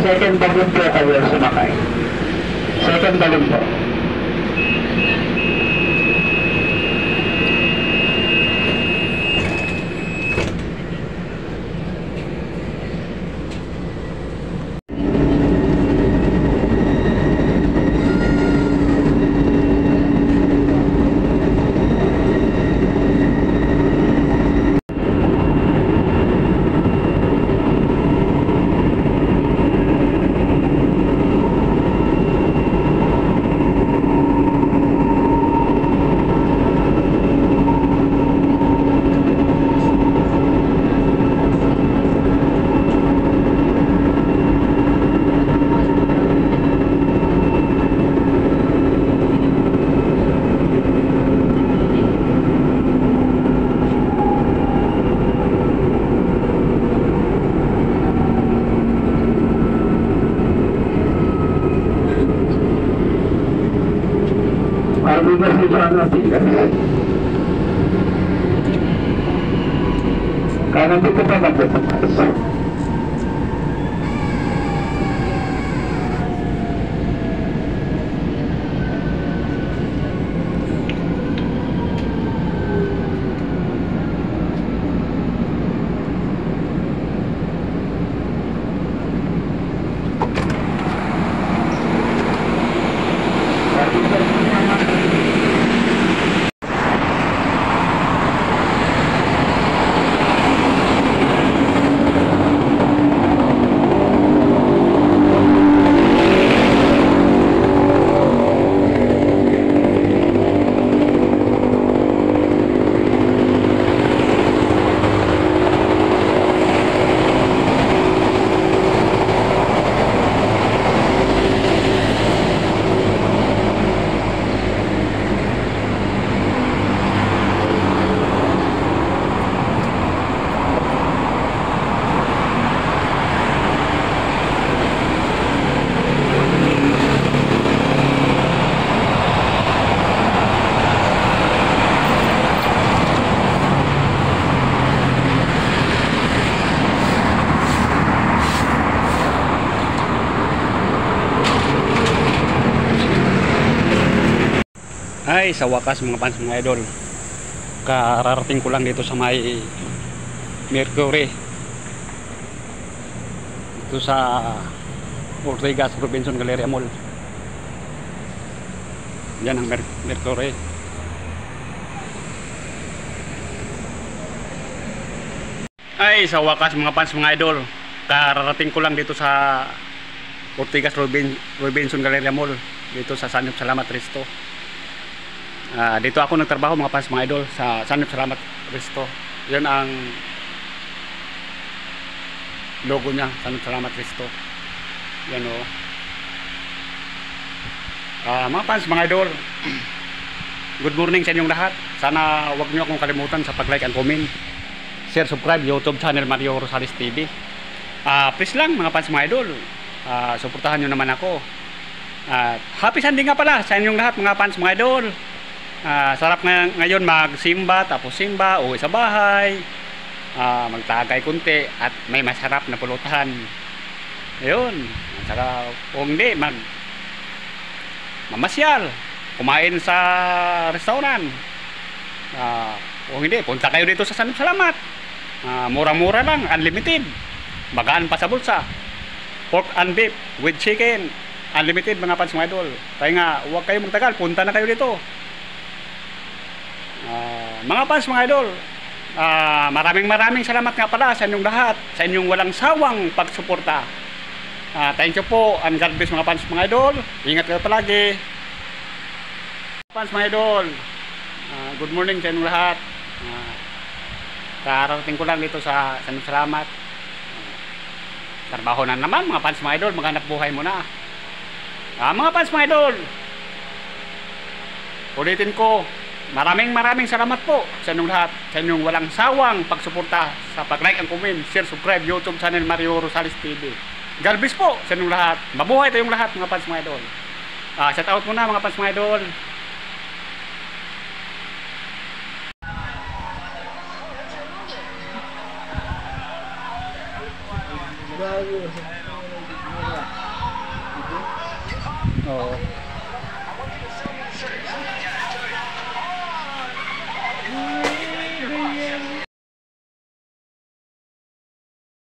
Second balloon po kayo sumakay. Second balloon po. Kanan dito pa magtatakas. Ay, sa wakas mga fans mga idol, kararating ko lang dito sa may Mercury, dito sa Ortigas Robinson Galleria Mall. Yan ang Mercury. Ay, sa wakas mga fans mga idol, kararating ko lang dito sa Ortigas Robinson Galleria Mall, dito sa Sanip Salamat Resto. Dito ako nagtrabaho mga fans mga idol, sa Sanip Salamat Resto. Yan ang logo niya, Sanip Salamat Resto. Yan o. Mga fans mga idol, good morning sa inyong lahat. Sana wag niyo akong kalimutan sa pag-like and comment, share, subscribe YouTube channel Mario Rosales TV. Please lang mga fans mga idol, suportahan nyo naman ako. Happy Sunday nga pala sa inyong lahat mga fans mga idol. Sarap ngayon magsimba, tapos simba, uwi sa bahay, magtagay kunti at may masarap na pulutan. Ayun, saka kung hindi mamasyal, kumain sa restaurant. Kung hindi, punta kayo dito sa Sanip Salamat. Mura-mura lang, unlimited, magaan pa sa bulsa. Pork and beef with chicken, unlimited mga fans mga idol. Kaya nga, huwag kayong magtagal, punta na kayo dito. Mga fans mga idol, maraming salamat nga pala sa inyong lahat, sa inyong walang sawang pagsuporta. Thank you po, and God bless mga fans mga idol. Ingat kayo palagi fans mga idol. Good morning sa inyong lahat. Kararating ko lang dito sa Sanip Salamat. Trabaho na naman mga fans mga idol, maghanap buhay muna. Mga fans mga idol, ulitin ko, maraming salamat po sa inyong lahat, sa inyong walang sawang pagsuporta sa pag-like and comment, share, subscribe YouTube channel Mario Rosales TV. God bless po sa inyong lahat. Mabuhay tayong lahat mga fans mga idol. Shout out muna mga fans mga idol. Oo.